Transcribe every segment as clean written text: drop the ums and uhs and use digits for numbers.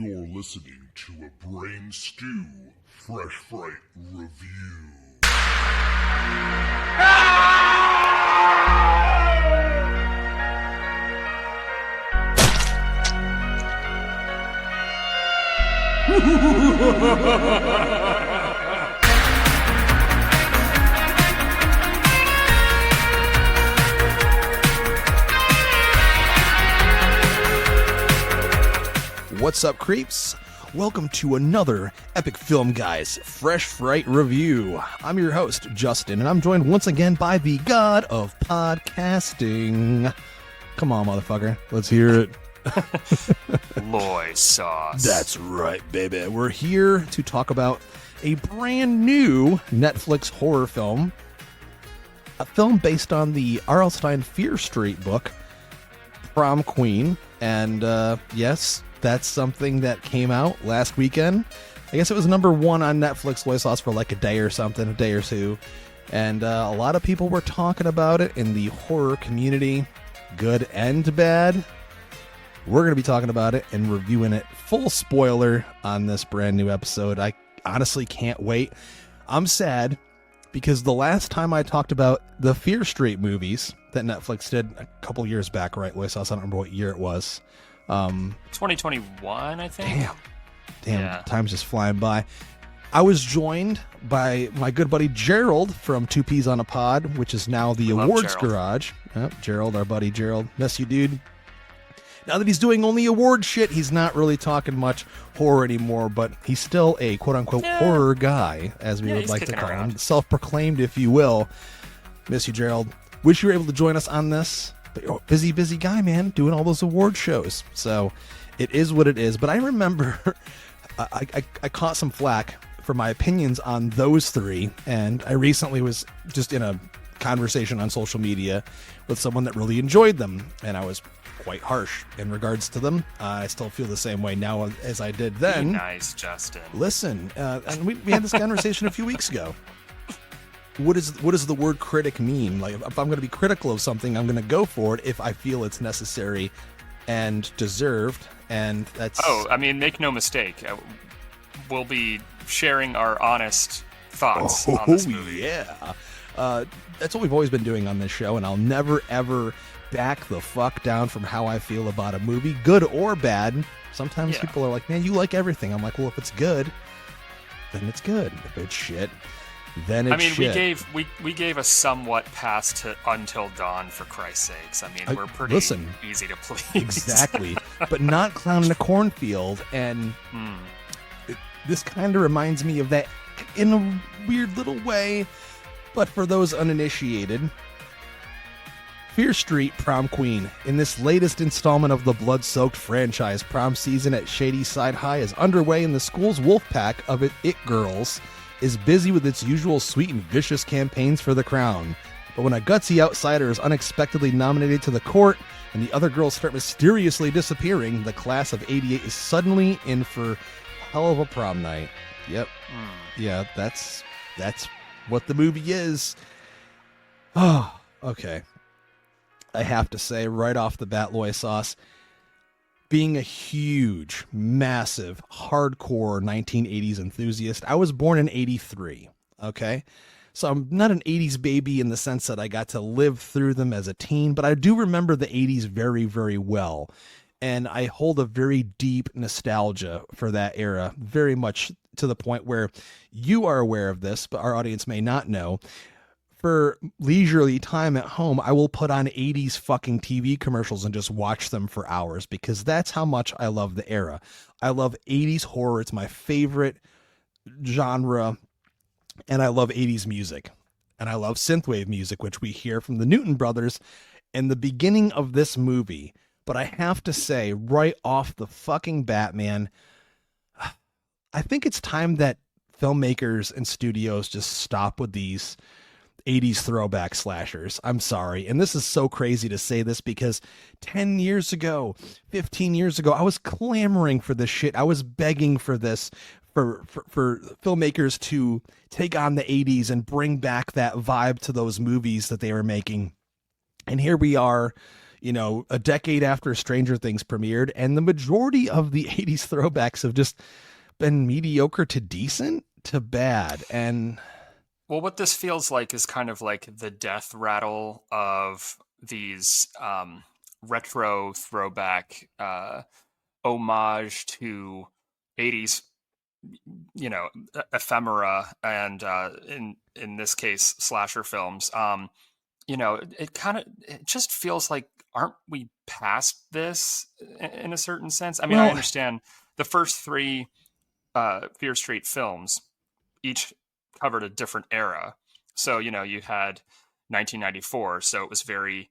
You're listening to a Brain Stew Fresh Fright Review. What's up, creeps? Welcome to another Epic Film Guys Fresh Fright Review. I'm your host, Justin, and I'm joined once again by the god of podcasting. Come on, motherfucker. Let's hear it. LoySauce. That's right, baby. We're here to talk about a brand new Netflix horror film. A film based on the R.L. Stine Fear Street book, Prom Queen. And yes, that's something that came out last weekend. I guess it was number one on Netflix LoySauce for like a day or something, a day or two. And a lot of people were talking about it in the horror community, good and bad. We're going to be talking about it and reviewing it full spoiler on this brand new episode. I honestly can't wait. I'm sad because the last time I talked about the Fear Street movies that Netflix did a couple years back, right, LoySauce? I don't remember what year it was. 2021, I think. Damn, Yeah. Time's just flying by. I was joined by my good buddy Gerald from Two Peas on a Pod, which is now the Love Awards Gerald. Garage. Yep, Gerald, our buddy Gerald. Miss you, dude. Now that he's doing only award shit, he's not really talking much horror anymore, but he's still a quote-unquote horror guy, as we would he's like to kicking call him. around. Self-proclaimed, if you will. Miss you, Gerald. Wish you were able to join us on this. But you're a busy guy, man, doing all those award shows. So it is what it is. But I remember I caught some flack for my opinions on those three. And I recently was just in a conversation on social media with someone that really enjoyed them. And I was quite harsh in regards to them. I still feel the same way now as I did then. Be nice, Justin. Listen, and we had this conversation a few weeks ago. What does the word critic mean? Like, if I'm going to be critical of something, I'm going to go for it if I feel it's necessary and deserved. And that's... Oh, I mean, make no mistake. We'll be sharing our honest thoughts on this movie. Yeah. That's what we've always been doing on this show, and I'll never, ever back the fuck down from how I feel about a movie, good or bad. Sometimes Yeah. people are like, man, you like everything. I'm like, well, if it's good, then it's good. If it's shit, then it's shit. we gave a somewhat pass to Until Dawn, for Christ's sakes. I mean, we're pretty easy to please. Exactly. But not Clown in a Cornfield. And this kind of reminds me of that in a weird little way. But for those uninitiated, Fear Street Prom Queen. In this latest installment of the blood-soaked franchise, prom season at Shady Side High is underway, and the school's wolf pack of it girls is busy with its usual sweet and vicious campaigns for the crown. But when a gutsy outsider is unexpectedly nominated to the court and the other girls start mysteriously disappearing, the class of '88 is suddenly in for hell of a prom night. Yep. Yeah, that's what the movie is. Oh, okay. I have to say right off the bat, LoySauce, being a huge, massive, hardcore 1980s enthusiast, I was born in 83, okay? So I'm not an 80s baby in the sense that I got to live through them as a teen, but I do remember the 80s very, very well. And I hold a very deep nostalgia for that era, very much to the point where you are aware of this, but our audience may not know. For leisurely time at home, I will put on 80s fucking TV commercials and just watch them for hours because that's how much I love the era. I love 80s horror. It's my favorite genre. And I love 80s music. And I love synthwave music, which we hear from the Newton brothers in the beginning of this movie. But I have to say, right off the fucking bat, man, I think it's time that filmmakers and studios just stop with these 80s throwback slashers. I'm sorry. And this is so crazy to say this because 10 years ago, 15 years ago, I was clamoring for this shit. I was begging for this, for filmmakers to take on the 80s and bring back that vibe to those movies that they were making. And here we are, a decade after Stranger Things premiered, and the majority of the 80s throwbacks have just been mediocre to decent to bad. And well, what this feels like is kind of like the death rattle of these retro throwback homage to 80s, ephemera, and in this case slasher films. It just feels like, aren't we past this in a certain sense? I mean, I understand the first three Fear Street films each covered a different era. So, you had 1994, so it was very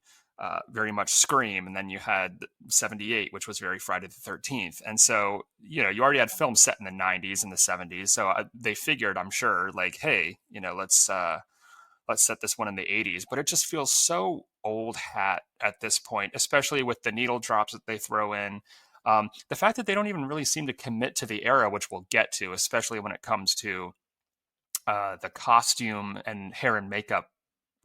much Scream, and then you had 78, which was very Friday the 13th. And so, you already had films set in the 90s and the 70s. So they figured, I'm sure, like, hey, let's set this one in the 80s. But it just feels so old hat at this point, especially with the needle drops that they throw in. The fact that they don't even really seem to commit to the era, which we'll get to, especially when it comes to the costume and hair and makeup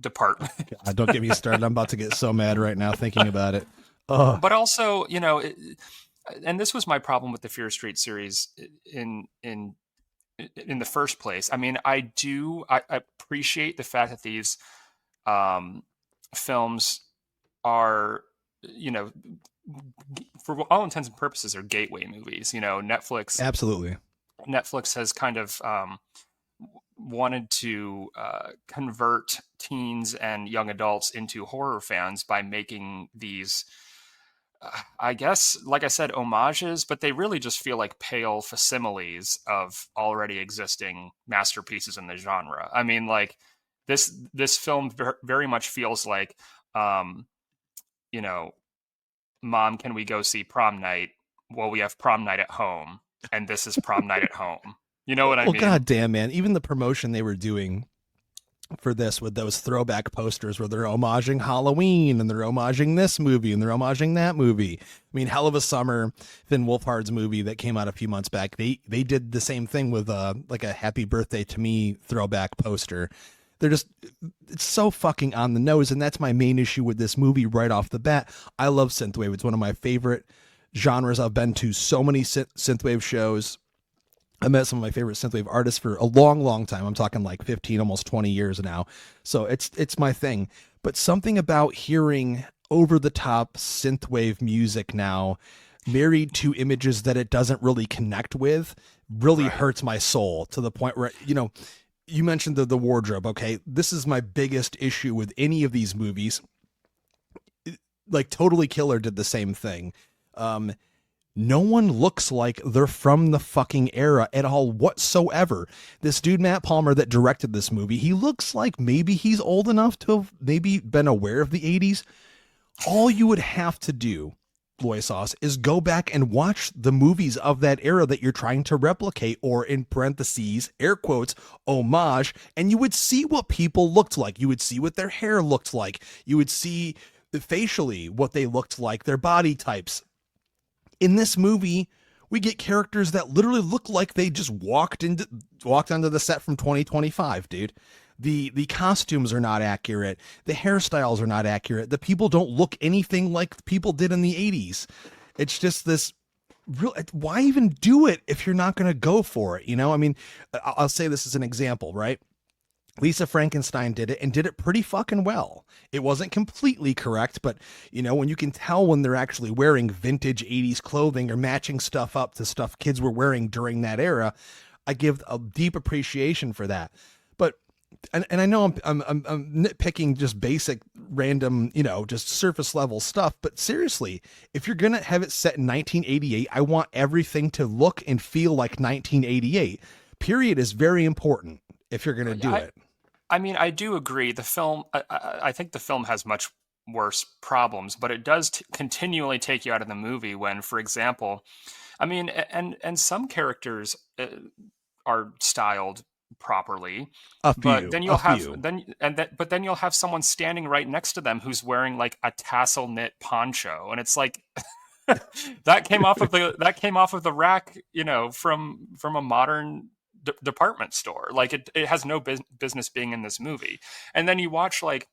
department. God, don't get me started. I'm about to get so mad right now thinking about it. Ugh. But also, and this was my problem with the Fear Street series in the first place. I mean, I appreciate the fact that these films are, for all intents and purposes, are gateway movies. Netflix. Absolutely. Netflix has kind of wanted to convert teens and young adults into horror fans by making these, I guess, like I said, homages, but they really just feel like pale facsimiles of already existing masterpieces in the genre. I mean, like this film very much feels like, Mom, can we go see Prom Night? Well, we have Prom Night at home, and this is Prom Night at home. You know what I mean? Well, God damn, man. Even the promotion they were doing for this with those throwback posters where they're homaging Halloween and they're homaging this movie and they're homaging that movie. I mean, Hell of a Summer, Finn Wolfhard's movie that came out a few months back, they did the same thing with like a Happy Birthday to Me throwback poster. It's so fucking on the nose, and that's my main issue with this movie right off the bat. I love synthwave. It's one of my favorite genres. I've been to so many synthwave shows. I met some of my favorite synthwave artists for a long, long time. I'm talking like 15, almost 20 years now. So it's my thing. But something about hearing over-the-top synthwave music now, married to images that it doesn't really connect with, really hurts my soul, to the point where, you mentioned the wardrobe. Okay, this is my biggest issue with any of these movies. Like Totally Killer did the same thing. No one looks like they're from the fucking era at all whatsoever. This dude, Matt Palmer, that directed this movie, he looks like maybe he's old enough to have maybe been aware of the 80s. All you would have to do, LoySauce, is go back and watch the movies of that era that you're trying to replicate, or in parentheses, air quotes, homage, and you would see what people looked like. You would see what their hair looked like. You would see facially what they looked like, their body types. In this movie, we get characters that literally look like they just walked onto the set from 2025, dude. The costumes are not accurate. The hairstyles are not accurate. The people don't look anything like people did in the 80s. It's just this why even do it if you're not going to go for it? I mean, I'll say this as an example, right? Lisa Frankenstein did it and did it pretty fucking well. It wasn't completely correct, but when you can tell when they're actually wearing vintage 80s clothing or matching stuff up to stuff kids were wearing during that era, I give a deep appreciation for that. But and I know I'm nitpicking just basic random, just surface level stuff, but seriously, if you're going to have it set in 1988, I want everything to look and feel like 1988. Period is very important if you're going to do it. I mean, I do agree. The film, I think the film has much worse problems, but it does continually take you out of the movie when, for example, I mean, and some characters are styled properly, but then you'll have someone standing right next to them who's wearing like a tassel knit poncho, and it's like that came off of the rack, from a modern department store. Like it has no business being in this movie. And then you watch like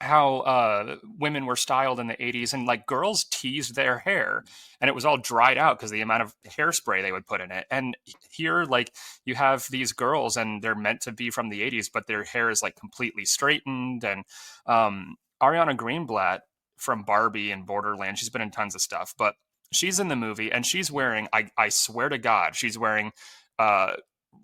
women were styled in the 80s, and like girls teased their hair and it was all dried out because the amount of hairspray they would put in it. And here, like, you have these girls and they're meant to be from the 80s, but their hair is like completely straightened. And Ariana Greenblatt from Barbie and Borderland, she's been in tons of stuff, but she's in the movie and she's wearing, I swear to God, she's wearing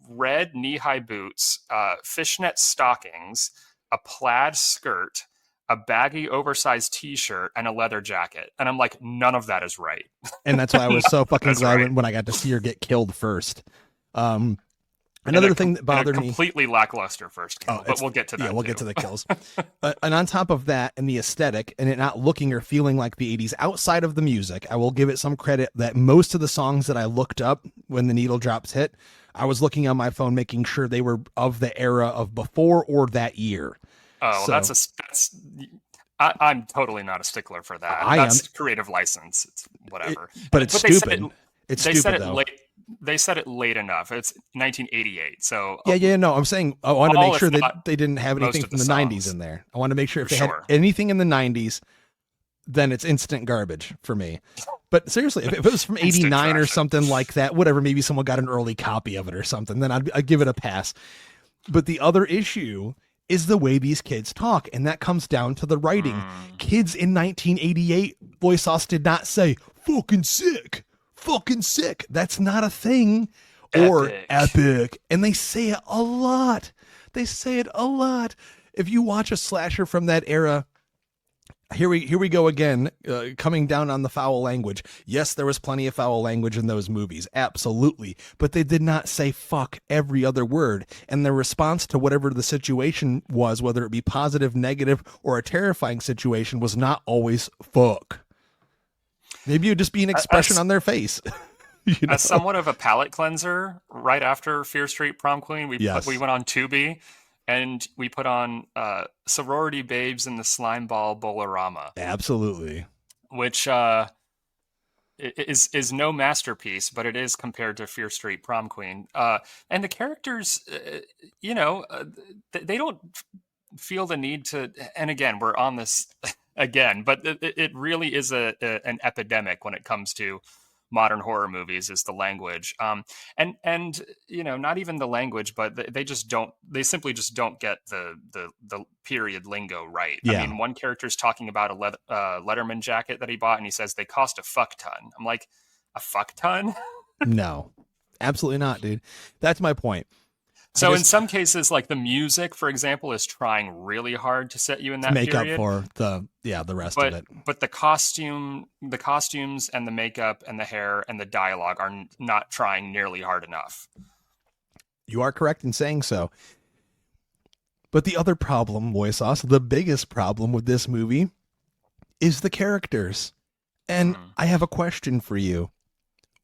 red knee-high boots, fishnet stockings, a plaid skirt, a baggy oversized t-shirt, and a leather jacket. And I'm like, none of that is right. And that's why I was so fucking glad right. when I got to see her get killed first. Another thing that bothered me, completely lackluster first kill, but we'll get to that. Yeah, we'll get to the kills. And on top of that, and the aesthetic, and it not looking or feeling like the 80s, outside of the music, I will give it some credit that most of the songs that I looked up when the needle drops hit, I was looking on my phone making sure they were of the era of before or that year. Oh, so, I'm totally not a stickler for that. That's creative license. It's whatever. But it's stupid. It's stupid, though. They said it late enough. It's 1988, so no. I'm saying I want to make sure that they didn't have anything from the 90s in there. I want to make sure if they had anything in the 90s, then it's instant garbage for me. But seriously, if it was from 89 or something like that, whatever, maybe someone got an early copy of it or something, then I'd give it a pass. But the other issue is the way these kids talk, and that comes down to the writing. Kids in 1988, LoySauce did not say fucking sick. That's not a thing. Or epic. And they say it a lot. If you watch a slasher from that era, here we go again, coming down on the foul language. Yes, there was plenty of foul language in those movies, absolutely, but they did not say fuck every other word, and their response to whatever the situation was, whether it be positive, negative, or a terrifying situation, was not always fuck. Maybe it would just be an expression on their face. As somewhat of a palate cleanser, right after Fear Street Prom Queen, we went on Tubi, and we put on Sorority Babes in the Slime Ball Bolorama. Absolutely. Which is no masterpiece, but it is compared to Fear Street Prom Queen. And the characters, they don't feel the need to... And again, we're on this again, but it really is an epidemic when it comes to modern horror movies, is the language. And not even the language, but they simply just don't get the period lingo right. Yeah. I mean, one character's talking about a Letterman jacket that he bought, and he says they cost a fuck ton. I'm like, a fuck ton? No, absolutely not, dude. That's my point. So in some cases, like the music, for example, is trying really hard to set you in that make period. Up for the rest of it. But the costumes and the makeup and the hair and the dialogue are not trying nearly hard enough. You are correct in saying so. But the other problem, LoySauce, the biggest problem with this movie is the characters. And I have a question for you.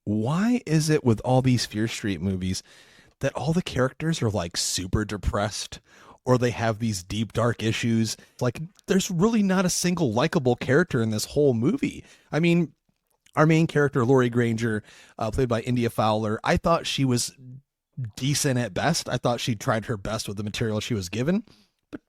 Why is it with all these Fear Street movies that all the characters are like super depressed, or they have these deep, dark issues? Like, there's really not a single likable character in this whole movie. I mean, our main character, Laurie Granger, played by India Fowler, I thought she was decent at best. I thought she tried her best with the material she was given, but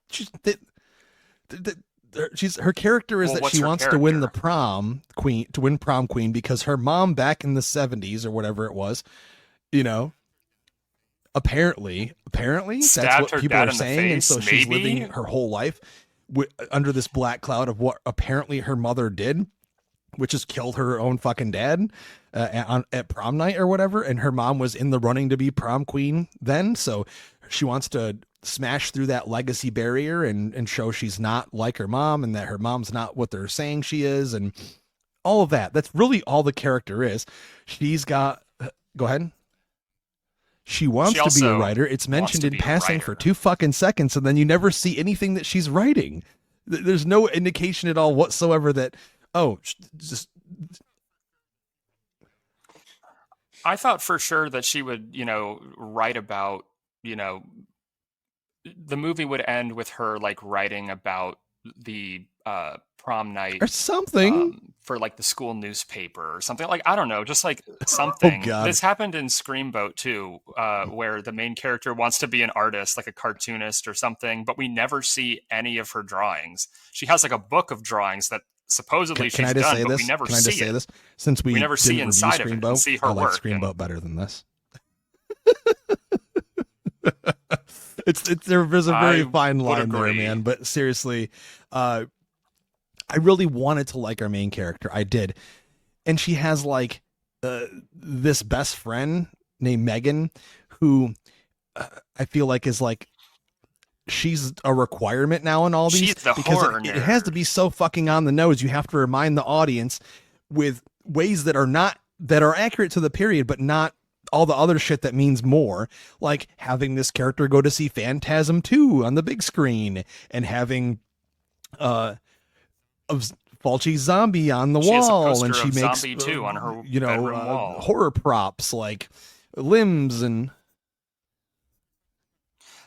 her character is that she wants to win the prom queen because her mom back in the 70s or whatever it was, apparently that's what people are saying, and so she's living her whole life under this black cloud of what apparently her mother did, which is killed her own fucking dad at prom night or whatever, and her mom was in the running to be prom queen then, so she wants to smash through that legacy barrier and show she's not like her mom, and that her mom's not what they're saying she is, and all of that. That's really all the character is. She's got... Go ahead. She wants to be a writer. It's mentioned in passing for 2 fucking seconds, and then you never see anything that she's writing. There's no indication at all whatsoever that, just... I thought for sure that she would, write about, the movie would end with her like writing about the prom night or something. For like the school newspaper or something. Like, I don't know, just like Oh something. God. This happened in Screamboat too, where the main character wants to be an artist, like a cartoonist or something, but we never see any of her drawings. She has like a book of drawings that supposedly Can she's I just done, say but this? we never Can I just see say it. this? Since we never see didn't inside review of it and Screamboat, see her I like work, Screamboat better than this. There's a very fine line there, man. But seriously, I really wanted to like our main character. I did, and she has like this best friend named Megan, who I feel like is like she's a requirement now in all these. She's the because horror it has to be so fucking on the nose. You have to remind the audience with ways that are accurate to the period, but not all the other shit that means more, like having this character go to see Phantasm 2 on the big screen and having Fulci's zombie on the wall, and she makes Zombie 2 on her bedroom wall. Horror props like limbs, and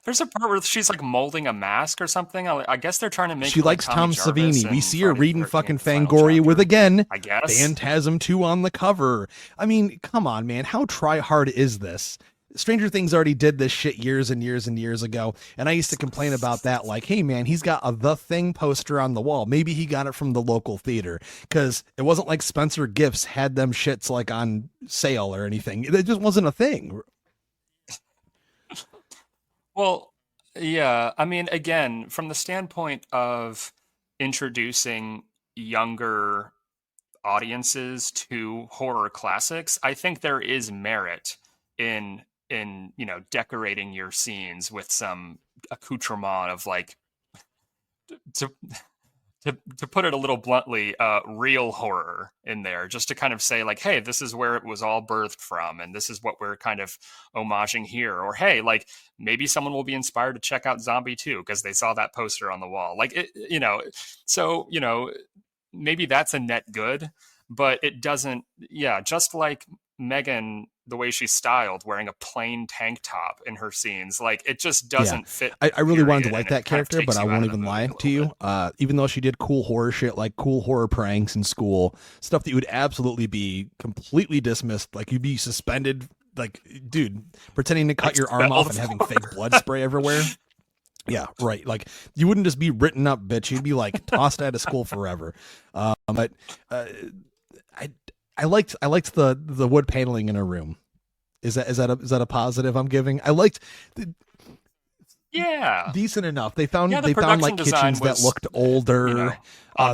there's a part where she's like molding a mask or something. I guess they're trying to make she likes like Tom Jarvis Savini. We in see her Friday reading the 13th fucking final Fangoria chapter, with, again, I guess, Phantasm 2 on the cover. I mean, come on, man. How try hard is this? Stranger Things already did this shit years and years and years ago, and I used to complain about that, like, hey man, he's got a The Thing poster on the wall. Maybe he got it from the local theater, because it wasn't like Spencer Gifts had them shits like on sale or anything. It just wasn't a thing. Well, yeah, I mean, again, from the standpoint of introducing younger audiences to horror classics, I think there is merit in decorating your scenes with some accoutrement of like to to put it a little bluntly, real horror in there, just to kind of say like, hey, this is where it was all birthed from, and this is what we're kind of homaging here. Or hey, like maybe someone will be inspired to check out Zombie 2 because they saw that poster on the wall. Like so maybe that's a net good, but it doesn't. Yeah, just like Megan, the way she's styled, wearing a plain tank top in her scenes, like it just doesn't fit. I really wanted to like that character, but I won't even lie to you. Even though she did cool horror shit, like cool horror pranks in school, stuff that you would absolutely be completely dismissed, like you'd be suspended, like dude, pretending to cut your arm off and having fake blood spray everywhere. Yeah, right. Like you wouldn't just be written up, bitch. You'd be like tossed out of school forever. But I liked the wood paneling in her room. Is that a positive I'm giving? I liked decent enough. They found like kitchens that looked older.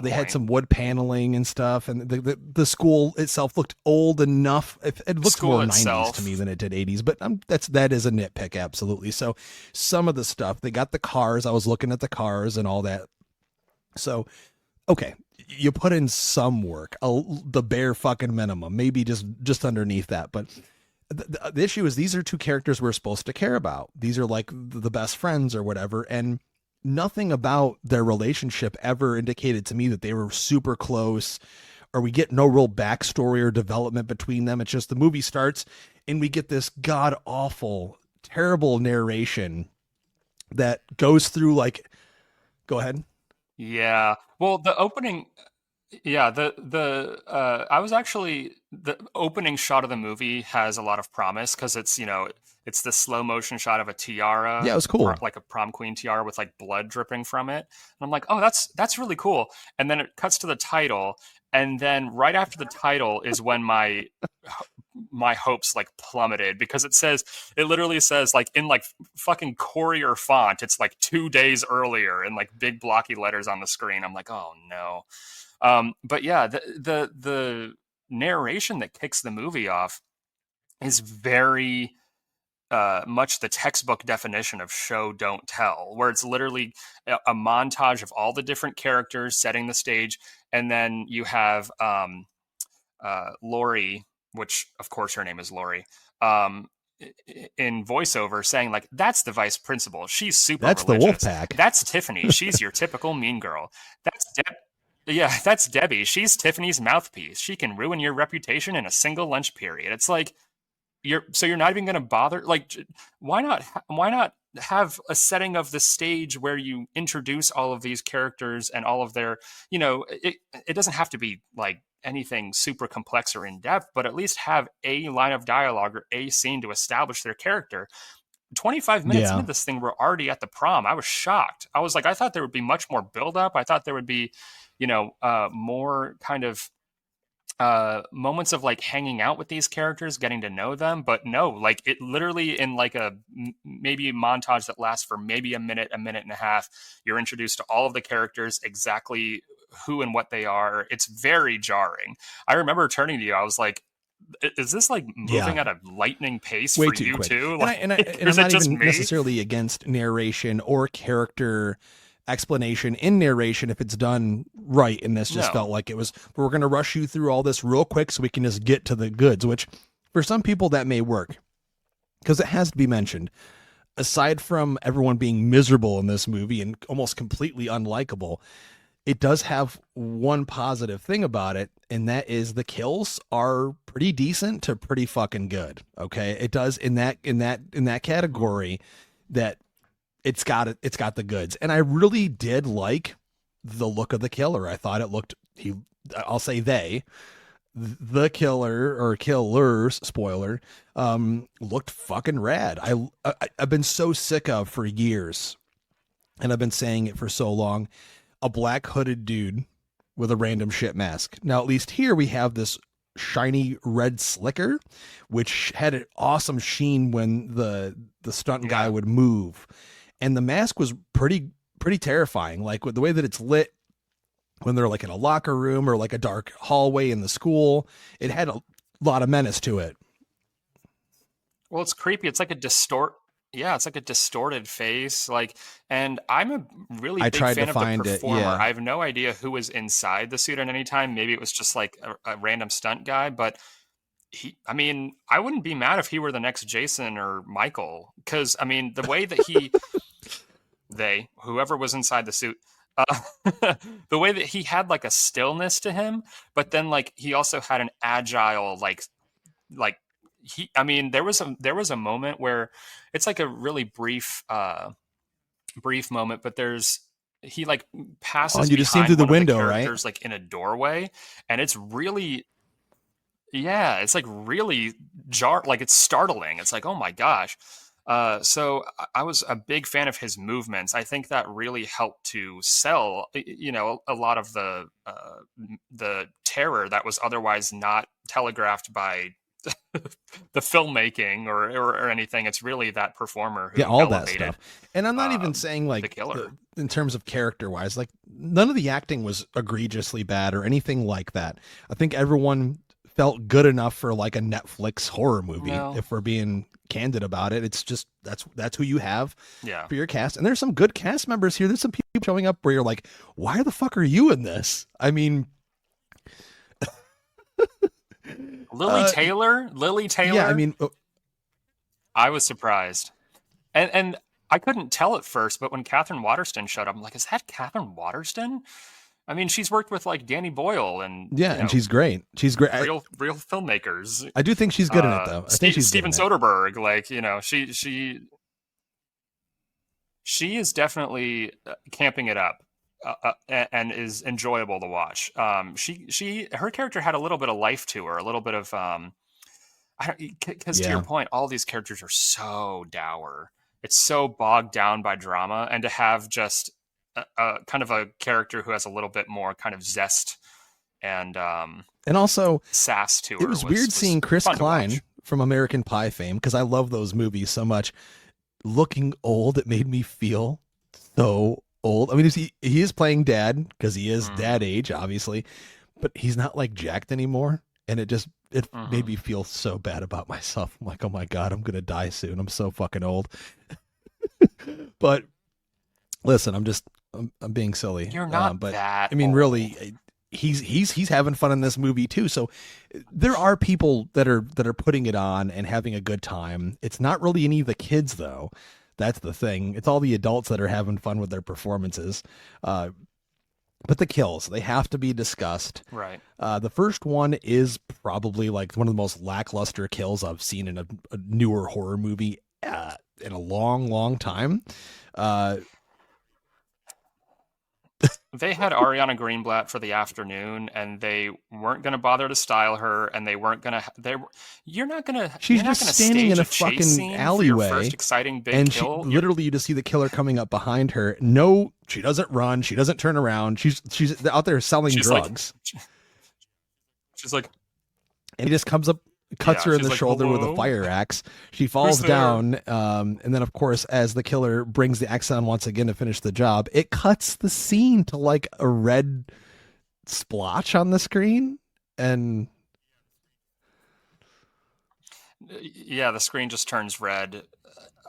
They had some wood paneling and stuff, and the school itself looked old enough. It looked more 90s to me than it did 80s, but that is a nitpick, absolutely. So some of the stuff, they got the cars. I was looking at the cars and all that. So okay, you put in some work, the bare fucking minimum, maybe just underneath that. But the issue is these are two characters we're supposed to care about. These are like the best friends or whatever. And nothing about their relationship ever indicated to me that they were super close, or we get no real backstory or development between them. It's just the movie starts and we get this god awful, terrible narration that goes through like, go ahead. Yeah. Well, the opening, I was actually, the opening shot of the movie has a lot of promise because it's, it's the slow motion shot of a tiara. Yeah, it was cool. Like a prom queen tiara with like blood dripping from it. And I'm like, oh, that's really cool. And then it cuts to the title. And then right after the title is when my hopes like plummeted, because it literally says like in like fucking courier font, it's like 2 days earlier in like big blocky letters on the screen. I'm like, oh no. But yeah, the narration that kicks the movie off is very much the textbook definition of show don't tell, where it's literally a montage of all the different characters setting the stage, and then you have Lori, which of course her name is Lori, in voiceover saying like, that's the vice principal, she's super religious. The wolf pack. That's Tiffany, she's your typical mean girl. That's Debbie, she's Tiffany's mouthpiece, she can ruin your reputation in a single lunch period. It's like, you're not even going to bother. Like, why not have a setting of the stage where you introduce all of these characters and all of their, it doesn't have to be like anything super complex or in depth, but at least have a line of dialogue or a scene to establish their character. 25 minutes into this thing, we're already at the prom. I was shocked. I was like, I thought there would be much more buildup. I thought there would be, more kind of moments of like hanging out with these characters, getting to know them. But no, like it literally in like maybe a montage that lasts for maybe a minute and a half, you're introduced to all of the characters, exactly who and what they are. It's very jarring. I remember turning to you, I was like, is this like moving at a lightning pace way for too you quick. too? And I'm not even necessarily against narration or character explanation in narration if it's done right. And this just felt like it was, we're going to rush you through all this real quick so we can just get to the goods, which for some people that may work, because it has to be mentioned, aside from everyone being miserable in this movie and almost completely unlikable, it does have one positive thing about it, and that is the kills are pretty decent to pretty fucking good. Okay. It does in that category that it's got the goods. And I really did like the look of the killer. I thought it looked, I'll say the killer or killers, spoiler, looked fucking rad. I've been so sick of for years, and I've been saying it for so long, a black hooded dude with a random shit mask. Now, at least here we have this shiny red slicker, which had an awesome sheen when the stunt guy would move. And the mask was pretty terrifying. Like with the way that it's lit when they're like in a locker room or like a dark hallway in the school, it had a lot of menace to it. Well, it's creepy. It's like it's like a distorted face. Like, and I'm a really big fan of the performer. I have no idea who was inside the suit at any time. Maybe it was just like a random stunt guy, but I wouldn't be mad if he were the next Jason or Michael. Cause the way that whoever was inside the suit, the way that he had like a stillness to him, but then like he also had an agile, there was a moment where it's like a really brief moment, but he like passes. You just seen through the window, right? There's like in a doorway, and it's really, it's like really like it's startling. It's like, oh my gosh. So I was a big fan of his movements. I think that really helped to sell, a lot of the terror that was otherwise not telegraphed by the filmmaking or anything. It's really that performer who all that stuff. And I'm not even saying like the killer in terms of character wise, like none of the acting was egregiously bad or anything like that. I think everyone felt good enough for like a Netflix horror movie. If we're being candid about it, it's just that's who you have for your cast. And there's some good cast members here. There's some people showing up where you're like, why the fuck are you in this? Lily Taylor. Yeah, I was surprised, and I couldn't tell at first. But when Catherine Waterston showed up, I'm like, "Is that Catherine Waterston?" She's worked with like Danny Boyle and and she's great. She's great. Real filmmakers. I do think she's good in it though. I think she's Steven Soderbergh. Like she is definitely camping it up. And is enjoyable to watch. Her character had a little bit of life to her, a little bit of because to your point, all these characters are so dour. It's so bogged down by drama, and to have just a kind of a character who has a little bit more kind of zest and also sass to her. It was weird seeing Chris Klein from American Pie fame, because I love those movies so much. Looking old, it made me feel so old. He is playing dad because he is dad age, obviously, but he's not like jacked anymore. And it made me feel so bad about myself. I'm like, oh my God, I'm going to die soon. I'm so fucking old. But listen, I'm being silly. You're not that old. Really, he's having fun in this movie too. So there are people that are putting it on and having a good time. It's not really any of the kids though. That's the thing. It's all the adults that are having fun with their performances. But the kills, they have to be discussed. Right. The first one is probably like one of the most lackluster kills I've seen in a newer horror movie in a long, long time. They had Ariana Greenblatt for the afternoon, and they weren't going to bother to style her, and they weren't going to. You're not going to. She's you're not just gonna standing in a stage chase fucking scene alleyway, for your first exciting big and kill. Literally, you just see the killer coming up behind her. No, she doesn't run. She doesn't turn around. She's out there selling drugs. She's like, and he just comes up, cuts her in the shoulder with a fire axe. She falls down, and then of course, as the killer brings the axe down once again to finish the job, it cuts the scene to like a red splotch on the screen, and yeah, the screen just turns red.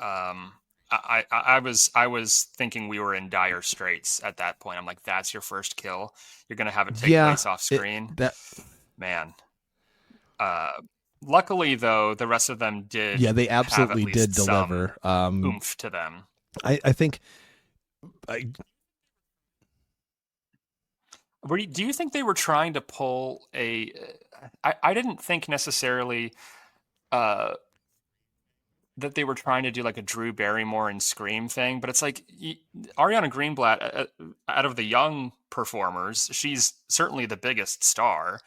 I was thinking we were in dire straits at that point. I'm like, that's your first kill. You're gonna have it take place off screen. Man. Luckily, though, the rest of them did. Yeah, they absolutely did deliver. Oomph to them. I think. Do you think they were trying to pull a? I didn't think necessarily that they were trying to do like a Drew Barrymore and Scream thing, but it's like Ariana Greenblatt, out of the young performers, she's certainly the biggest star.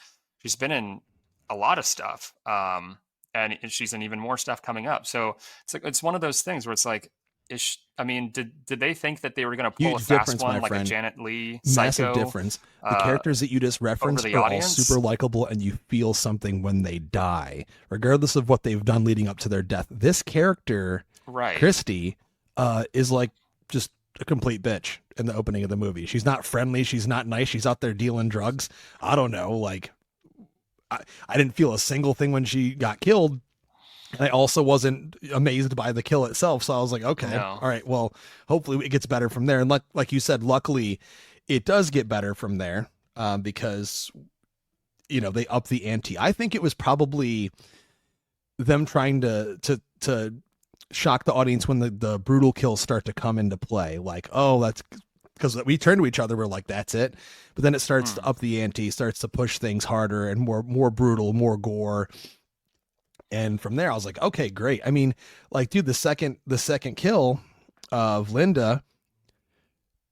She's been in a lot of stuff, and she's in even more stuff coming up. So it's one of those things where it's like, did they think that they were going to pull a fast one like a Janet Leigh Psycho? Massive difference. The characters that you just referenced are all super likable, and you feel something when they die, regardless of what they've done leading up to their death. This character, Christy, is like just a complete bitch in the opening of the movie. She's not friendly. She's not nice. She's out there dealing drugs. I don't know, like. I didn't feel a single thing when she got killed. I also wasn't amazed by the kill itself. So I was like, okay, all right, well, hopefully it gets better from there. And like you said, luckily it does get better from there, because, they up the ante. I think it was probably them trying to shock the audience when the brutal kills start to come into play. Like, oh, that's because we turn to each other. We're like, that's it. But then it starts to up the ante, starts to push things harder and more brutal, more gore. And from there, I was like, okay, great. I mean, like, dude, the second kill of Linda,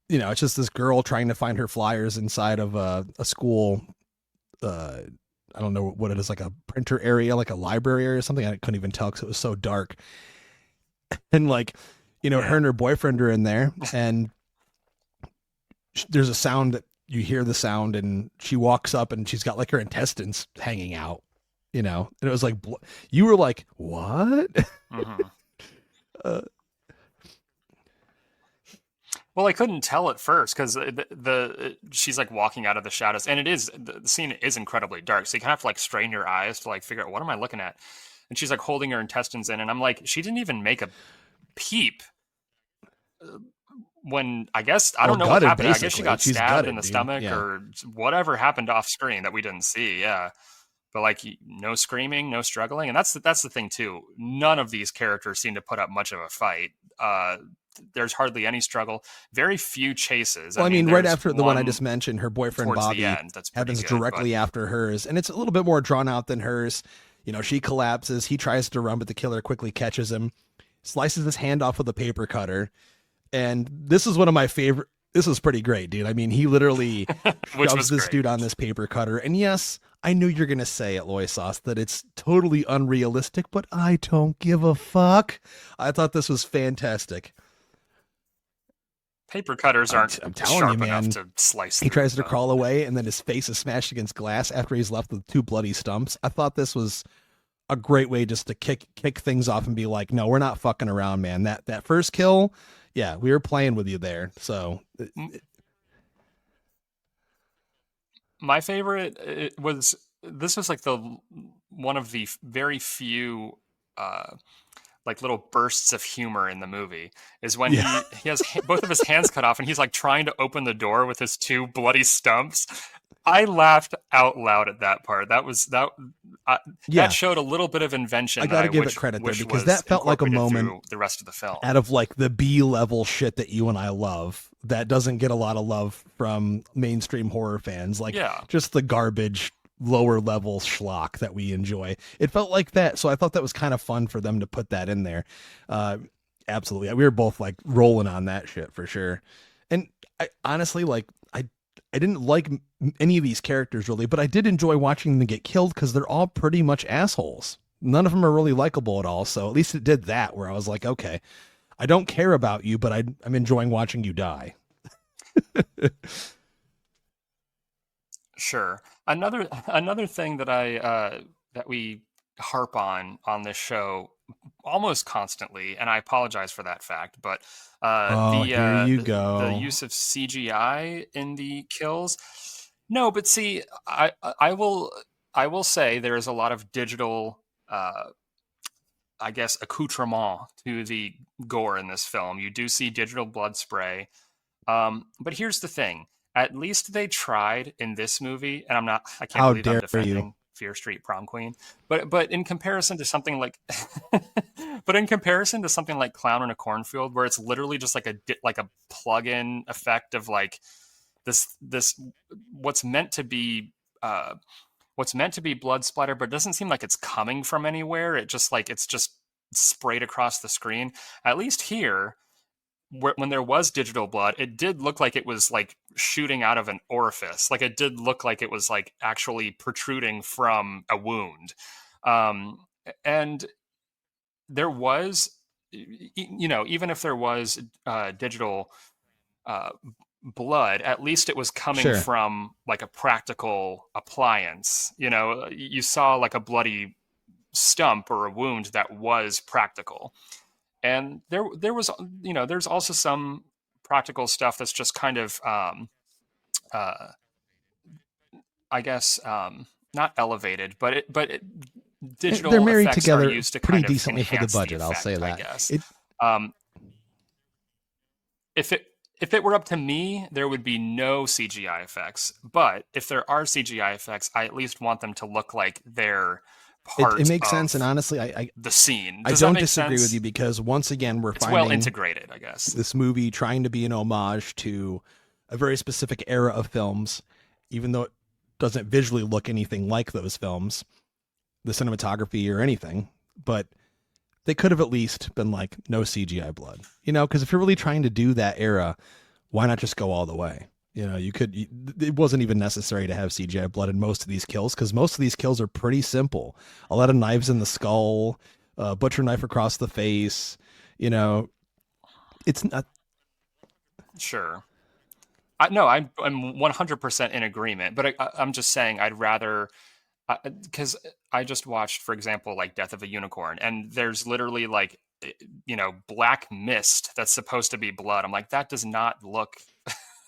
it's just this girl trying to find her flyers inside of a school. I don't know what it is, like a printer area, like a library area or something. I couldn't even tell because it was so dark. And like, her and her boyfriend are in there, and there's a sound that you hear the sound, and she walks up and she's got like her intestines hanging out, and it was like, you were like, what? Mm-hmm. Well, I couldn't tell at first because she's like walking out of the shadows, and the scene is incredibly dark. So you kind of have to like strain your eyes to like figure out, what am I looking at? And she's like holding her intestines in, and I'm like, she didn't even make a peep. When I guess I don't know what happened. I guess she got stabbed in the stomach or whatever happened off screen that we didn't see. Yeah, but like, no screaming, no struggling, and that's the thing too. None of these characters seem to put up much of a fight. There's hardly any struggle. Very few chases. Well, I mean right after the one I just mentioned, her boyfriend Bobby happens good, directly after hers, and it's a little bit more drawn out than hers. She collapses. He tries to run, but the killer quickly catches him, slices his hand off with a paper cutter. And this is one of my favorite. This is pretty great, dude. I mean, he literally shoves this dude on this paper cutter. And yes, I knew you're going to say at LoySauce that it's totally unrealistic, but I don't give a fuck. I thought this was fantastic. Paper cutters aren't I'm telling sharp you, man, enough to slice. He tries to crawl away, and then his face is smashed against glass after he's left with two bloody stumps. I thought this was a great way just to kick things off and be like, no, we're not fucking around, man. That first kill, yeah, we were playing with you there. So my favorite was like one of the very few like little bursts of humor in the movie is when he has both of his hands cut off and he's like trying to open the door with his two bloody stumps. I laughed out loud at that part. That showed a little bit of invention. I gotta give it credit there, because that felt like a moment the rest of the film out of like the B-level shit that you and I love that doesn't get a lot of love from mainstream horror fans. Like just the garbage lower level schlock that we enjoy. It felt like that. So I thought that was kind of fun for them to put that in there. Absolutely. We were both like rolling on that shit for sure. And I honestly like I didn't like any of these characters really, but I did enjoy watching them get killed because they're all pretty much assholes. None of them are really likable at all. So at least it did that where I was like, okay, I don't care about you, but I'm enjoying watching you die. Sure. Another thing that I that we harp on this show almost constantly, and I apologize for that fact, but Oh, here you the go. use of CGI in the kills. No, but see, I will say there is a lot of digital, I guess, accoutrement to the gore in this film. You do see digital blood spray. But here's the thing. At least they tried in this movie, and I can't How believe I'm dare you? defending Fear Street Prom Queen. But in comparison to something like but in comparison to something like Clown in a Cornfield, where it's literally just like a plug-in effect of like this what's meant to be what's meant to be blood splatter, but it doesn't seem like it's coming from anywhere. It's just sprayed across the screen. At least here, when there was digital blood, it did look like it was like shooting out of an orifice. Like it did look like it was like actually protruding from a wound. And there was, even if there was digital uh, blood, at least it was coming Sure. from like a practical appliance. You saw like a bloody stump or a wound that was practical. And there was, there's also some practical stuff that's just kind of uh, I guess not elevated, They're digital married effects are together used to pretty kind of decently for the enhance the budget, I'll say effect, I that. guess. It um, if it were up to me, there would be no CGI effects, but if there are CGI effects, I at least want them to look like they're it part makes sense, and of honestly, the scene. I Does that don't make disagree with sense? you because once again we're It's well finding integrated, I guess. this movie trying to be an homage to a very specific era of films, even though it doesn't visually look anything like those films, the cinematography or anything. But they could have at least been like no CGI blood, because if you're really trying to do that era, why not just go all the way? It wasn't even necessary to have CGI blood in most of these kills because most of these kills are pretty simple. A lot of knives in the skull, butcher knife across the face. It's not. Sure. No, I'm 100% in agreement, but I'm just saying I'd rather, because I just watched, for example, like Death of a Unicorn, and there's literally like black mist that's supposed to be blood. I'm like, that does not look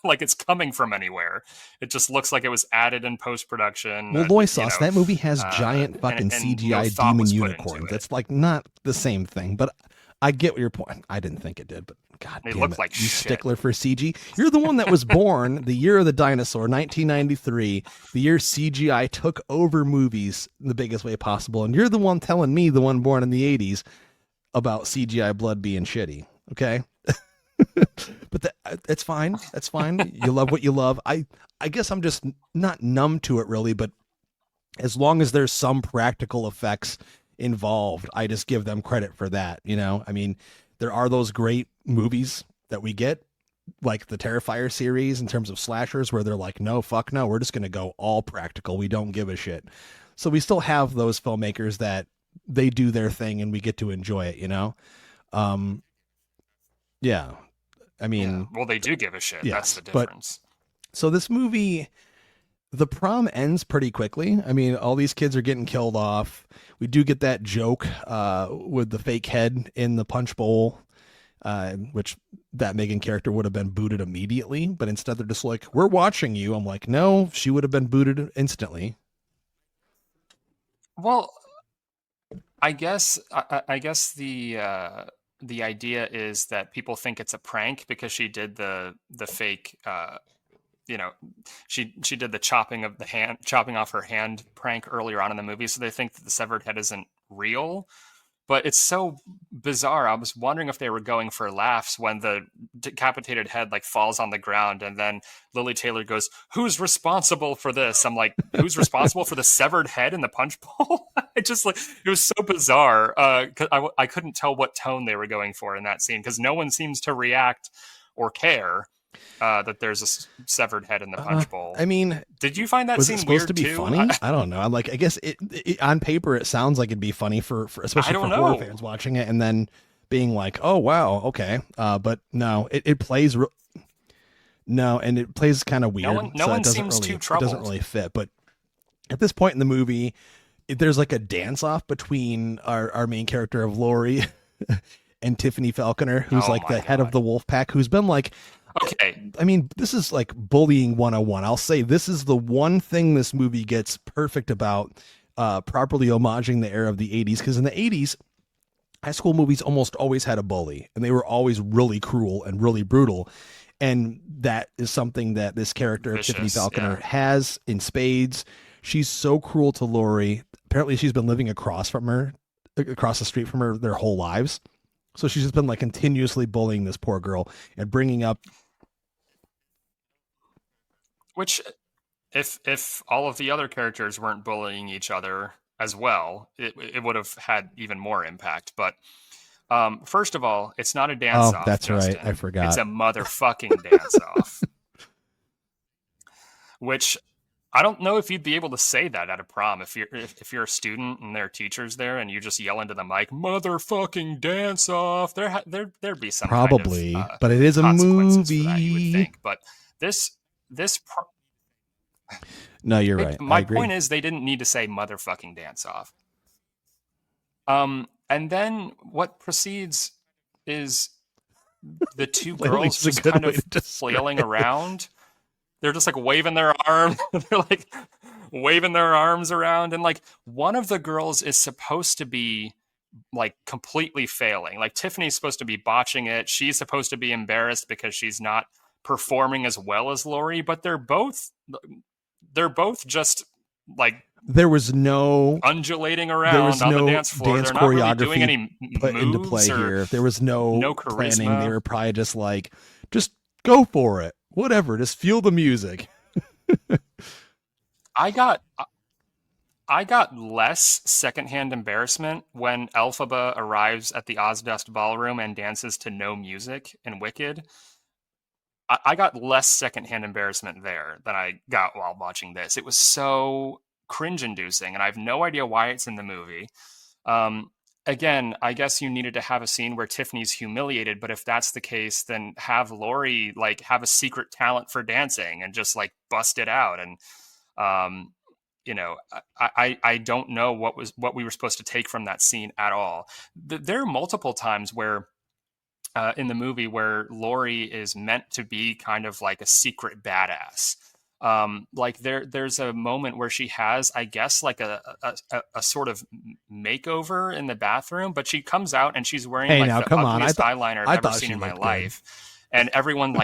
like it's coming from anywhere. It just looks like it was added in post production. Well, LoySauce, that movie has giant fucking And no CGI thought demon was put into unicorns. it. It's like not the same thing, but I get your point. I didn't think it did, but god They damn look it. like You shit. stickler for CG. You're the one that was born the year of the dinosaur, 1993, the year CGI took over movies in the biggest way possible. And you're the one telling me, the one born in the 80s, about CGI blood being shitty. Okay? But it's fine. That's fine. You love what you love. I guess I'm just not numb to it really, but as long as there's some practical effects involved, I just give them credit for that. I mean, there are those great movies that we get, like the Terrifier series in terms of slashers, where they're like, no, fuck no, we're just going to go all practical. We don't give a shit. So we still have those filmmakers that they do their thing and we get to enjoy it, Yeah. I mean, well, they do give a shit. yes, That's the but difference. so this movie, the prom ends pretty quickly. I mean, all these kids are getting killed off. We do get that joke with the fake head in the punch bowl, which that Megan character would have been booted immediately, but instead they're just like, we're watching you. I'm like, no, she would have been booted instantly. Well, I guess the idea is that people think it's a prank because she did the fake she did the chopping off her hand prank earlier on in the movie, so they think that the severed head isn't real. but it's so bizarre. I was wondering if they were going for laughs when the decapitated head like falls on the ground, and then Lily Taylor goes, "Who's responsible for this?" I'm like, "Who's responsible for the severed head in the punch bowl?" It just like it was so bizarre. 'Cause I couldn't tell what tone they were going for in that scene because no one seems to react or care that there's a severed head in the punch bowl. I mean, did you find that was scene it supposed weird to be too? funny? I don't know. I'm like, I guess it on paper it sounds like it'd be funny for especially for horror fans watching it, and then being like, oh wow, okay, but no, it plays no, and it plays kind of weird. No one seems too troubled. It doesn't really fit. But at this point in the movie, there's like a dance off between our main character of Laurie and Tiffany Falconer, who's like the head of the wolf pack, who's been like, okay, I mean, this is like bullying 101. I'll say this is the one thing this movie gets perfect about, properly homaging the era of the 80s, because in the 80s, high school movies almost always had a bully, and they were always really cruel and really brutal. And that is something that this character, vicious, Tiffany Falconer, has in spades. She's so cruel to Laurie. Apparently she's been living across the street from her their whole lives. So she's just been like continuously bullying this poor girl and bringing up. Which, if all of the other characters weren't bullying each other as well, it would have had even more impact. But first of all, it's not a dance off. That's Justin. right. I forgot. It's a motherfucking dance off. Which I don't know if you'd be able to say that at a prom if you're a student and there are teachers there and you just yell into the mic, "Motherfucking dance off." There'd be some probably, kind of, but it is a movie. For that, you would think. But this. No, you're right. My point is they didn't need to say "motherfucking dance off." And then what proceeds is the two girls just kind of flailing around. They're just like waving their arm. They're like waving their arms around. And like one of the girls is supposed to be like completely failing. Like Tiffany's supposed to be botching it. She's supposed to be embarrassed because she's not performing as well as Laurie, but they're both just like there was no undulating around on the dance floor. Dance they're choreography not really doing any put into play here. There was no charisma. Planning. They were probably just like, just go for it. Whatever, just feel the music. I got less secondhand embarrassment when Elphaba arrives at the Ozfest ballroom and dances to no music in Wicked. I got less secondhand embarrassment there than I got while watching this. It was so cringe-inducing, and I have no idea why it's in the movie. Again, I guess you needed to have a scene where Tiffany's humiliated, but if that's the case, then have Laurie like have a secret talent for dancing and just like bust it out. And I don't know what we were supposed to take from that scene at all. There are multiple times where in the movie where Laurie is meant to be kind of like a secret badass. Like there's a moment where she has, I guess, like a sort of makeover in the bathroom, but she comes out and she's wearing like the ugliest eyeliner I've ever seen in my life, and everyone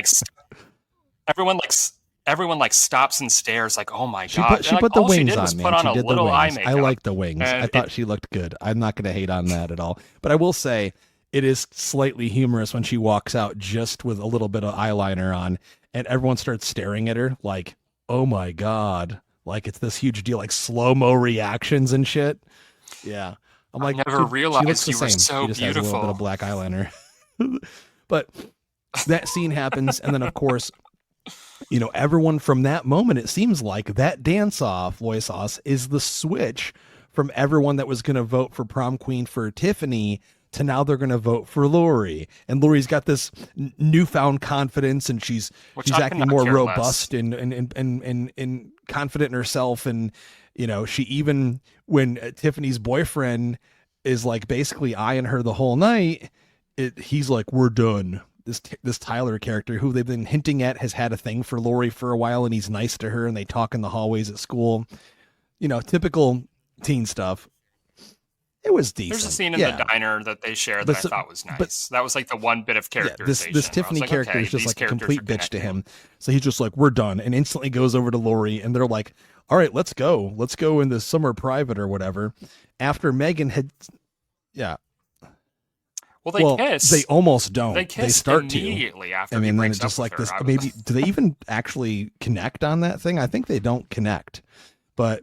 stops and stares like, "Oh my god!" She put the wings on, man. She did the wings. I like the wings. I thought she looked good. I'm not going to hate on that at all, but I will say it is slightly humorous when she walks out just with a little bit of eyeliner on, and everyone starts staring at her like, oh my god, like it's this huge deal, like slow-mo reactions and shit. Yeah, I'm like, I never realized you were so she just beautiful. Has a little bit of black eyeliner. But that scene happens, and then of course, you know, everyone from that moment, it seems like that dance off, LoySauce, is the switch from everyone that was going to vote for Prom Queen for Tiffany to now they're going to vote for Laurie. And Laurie's got this newfound confidence, and she's acting more robust and confident in herself. And, you know, she even, when Tiffany's boyfriend is like basically eyeing her the whole night, he's like, we're done. This Tyler character, who they've been hinting at has had a thing for Laurie for a while, and he's nice to her, and they talk in the hallways at school. You know, typical teen stuff. It was decent. There's a scene in the diner that they share that I thought was nice. That was like the one bit of characterization. This Tiffany character is just like a complete bitch to him. So he's just like, we're done, and instantly goes over to Laurie, and they're like, all right, let's go in the summer private or whatever. After Megan had, Well, they kiss. They almost don't. They kiss start immediately to. after. I mean, he then breaks it's just up like with this. her. Maybe do they even actually connect on that thing? I think they don't connect, but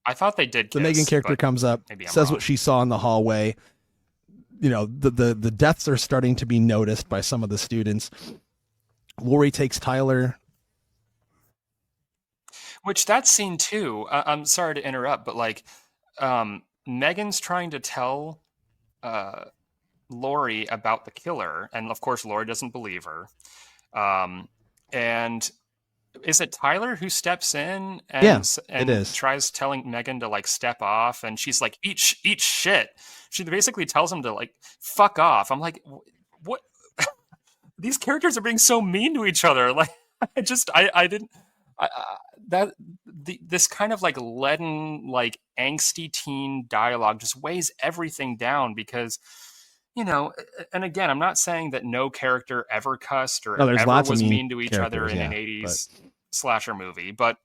I thought they did. The Megan character comes up, says wrong. what she saw in the hallway. You know, the deaths are starting to be noticed by some of the students. Laurie takes Tyler. Which that scene too. I'm sorry to interrupt, but like, Megan's trying to tell Laurie about the killer, and of course Laurie doesn't believe her. And is it Tyler who steps in and tries telling Megan to like step off, and she's like, eat shit. She basically tells him to like fuck off. I'm like, what? These characters are being so mean to each other. Like, this kind of like leaden, like angsty teen dialogue just weighs everything down because, you know, and again, I'm not saying that no character ever cussed or ever was mean to each other in an 80s slasher movie, but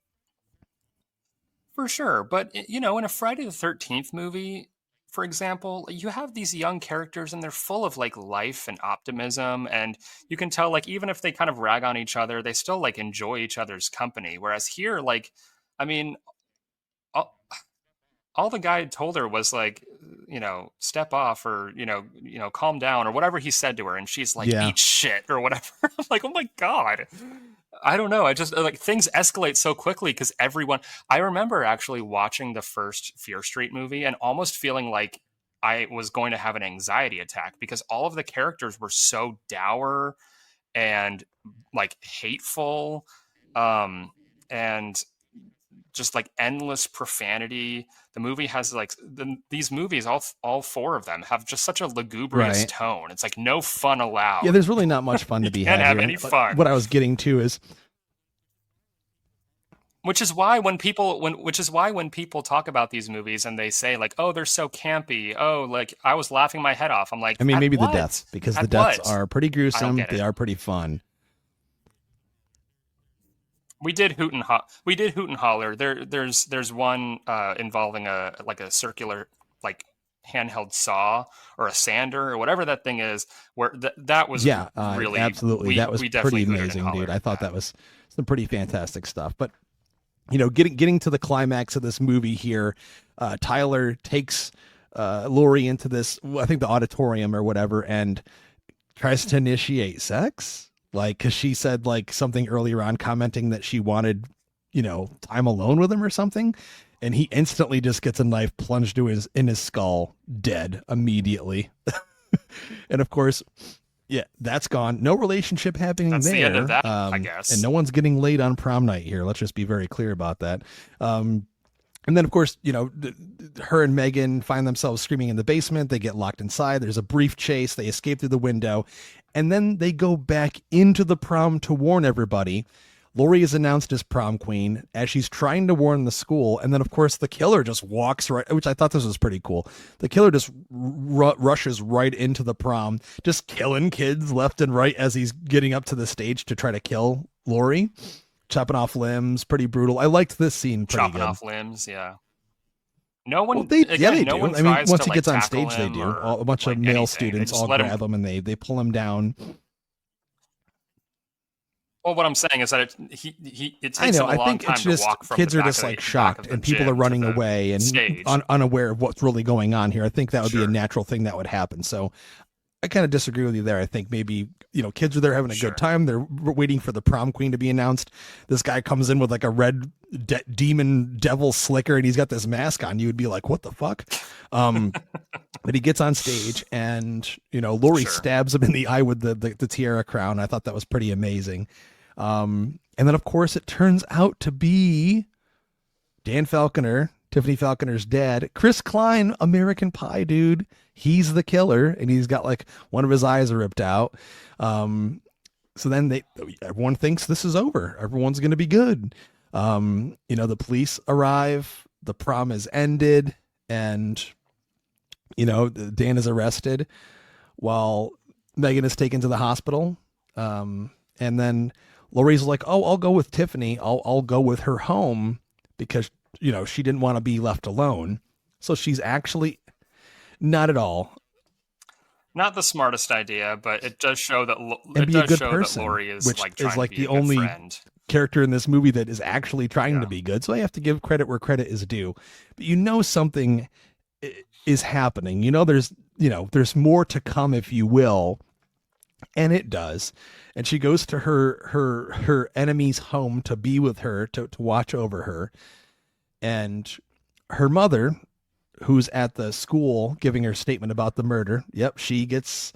for sure. But, you know, in a Friday the 13th movie, for example, you have these young characters and they're full of like life and optimism. And you can tell, like, even if they kind of rag on each other, they still like enjoy each other's company. Whereas here, like, I mean, all the guy told her was like, you know, step off or, you know, calm down or whatever he said to her. And she's like, eat shit or whatever. I'm like, oh my God. I don't know. I just like things escalate so quickly because I remember actually watching the first Fear Street movie and almost feeling like I was going to have an anxiety attack because all of the characters were so dour and like hateful, and just like endless profanity. The movie has like these movies, all four of them have just such a lugubrious tone. It's like no fun allowed. Yeah, there's really not much fun to be had. Can't have here. any fun. What I was getting to is, which is why when people talk about these movies and they say like, oh, they're so campy. Oh, like I was laughing my head off. I'm like, I mean, maybe what? The deaths, because At the deaths what? are pretty gruesome. They are pretty fun. We did hoot and holler. There's one involving a circular like handheld saw or a sander or whatever that thing is. Where that was really absolutely that was pretty amazing, dude. I thought that was some pretty fantastic stuff. But you know, getting to the climax of this movie here, Tyler takes Laurie into this, I think the auditorium or whatever, and tries to initiate sex. Like, because she said like something earlier on, commenting that she wanted, you know, time alone with him or something, and he instantly just gets a knife plunged in his skull, dead immediately. And of course, that's gone. No relationship happening there. That's the end of that, I guess. And no one's getting laid on prom night here. Let's just be very clear about that. And then, of course, you know, her and Megan find themselves screaming in the basement. They get locked inside. There's a brief chase. They escape through the window. And then they go back into the prom to warn everybody. Laurie is announced as prom queen as she's trying to warn the school. And then, of course, the killer just walks right, which I thought this was pretty cool. The killer just rushes right into the prom, just killing kids left and right as he's getting up to the stage to try to kill Laurie. Chopping off limbs, pretty brutal. I liked this scene pretty good. Chopping off limbs, yeah. No one, well, they do. I mean, once he like gets on stage, they do. A bunch of male students all grab him and they pull him down. Well, what I'm saying is that it takes him a long time to walk from kids the are just like shocked and people are running away and unaware of what's really going on here. I think that would be a natural thing that would happen. So I kind of disagree with you there. I think maybe, you know, kids are there having a good time. They're waiting for the prom queen to be announced. This guy comes in with like a red demon devil slicker and he's got this mask on. You would be like, what the fuck? But he gets on stage and, you know, Laurie stabs him in the eye with the tiara crown. I thought that was pretty amazing. And then, of course, it turns out to be Dan Falconer, Tiffany Falconer's dad, Chris Klein, American Pie dude. He's the killer, and he's got like one of his eyes ripped out. So then everyone thinks this is over. Everyone's going to be good. You know, the police arrive, the prom is ended, and, you know, Dan is arrested while Megan is taken to the hospital. And then Laurie's like, oh, I'll go with Tiffany. I'll go with her home because, you know, she didn't want to be left alone. So she's actually, Not at all. Not the smartest idea, but it does show that And it be a does good show that person, Laurie is which like is trying like to be the a good only friend. character in this movie that is actually trying to Yeah. be good. So I have to give credit where credit is due. But you know something is happening. There's more to come, if you will, and it does. And she goes to her enemy's home to be with her, to watch over her. And her mother, who's at the school giving her statement about the murder, yep, she gets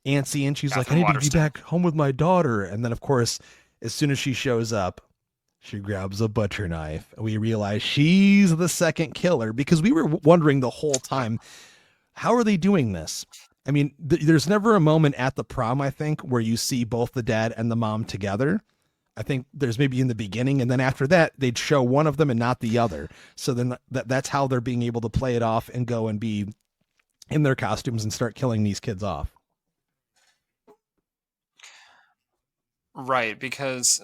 antsy and she's like, I Catherine need to be Waterston. back home with my daughter. And then, of course, as soon as she shows up, she grabs a butcher knife. And we realize she's the second killer, because we were wondering the whole time, how are they doing this? I mean, there's never a moment at the prom, I think, where you see both the dad and the mom together. I think there's maybe in the beginning, and then after that, they'd show one of them and not the other. So then that's how they're being able to play it off and go and be in their costumes and start killing these kids off. Right, because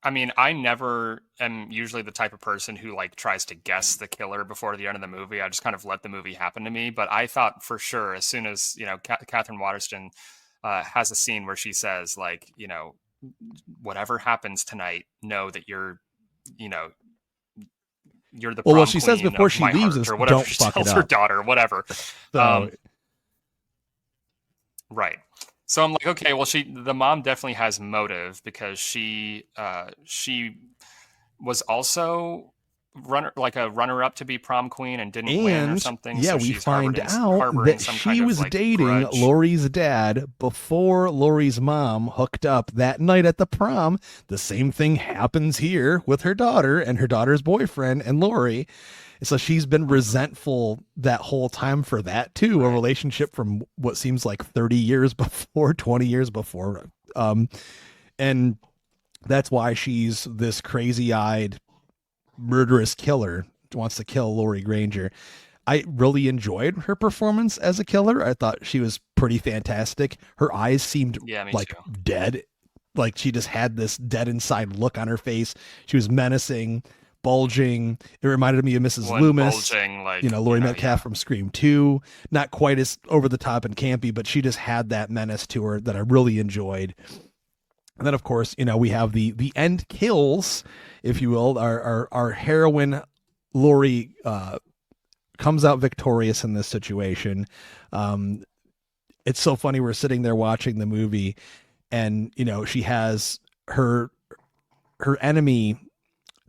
I mean, I never am usually the type of person who like tries to guess the killer before the end of the movie. I just kind of let the movie happen to me. But I thought for sure, as soon as Catherine Waterston has a scene where she says, like, whatever happens tonight, know that you're the Well, prom what she says queen before of she my leaves heart, is, or whatever don't she fuck it tells her up. daughter, whatever. So, Right. So I'm like, okay, well, the mom definitely has motive, because she was also a runner up to be prom queen and didn't win or and something. yeah, So we she's find out harboring that some she kind of was like dating grudge. Laurie's dad before Laurie's mom hooked up that night at the prom. The same thing happens here with her daughter and her daughter's boyfriend and Laurie. So she's been resentful that whole time for that too, a Right. relationship from what seems like 30 years before, 20 years before. And that's why she's this crazy-eyed murderous killer, wants to kill Laurie Granger. I really enjoyed her performance as a killer. I thought she was pretty fantastic. Her eyes seemed Yeah, me like too. dead. Like she just had this dead inside look on her face. She was menacing, bulging. It reminded me of Mrs. One Loomis. bulging, like, Laurie Metcalf from Scream 2. Not quite as over the top and campy, but she just had that menace to her that I really enjoyed. And then, of course, we have the end kills, if you will. Our heroine, Laurie, comes out victorious in this situation. It's so funny. We're sitting there watching the movie, and she has her enemy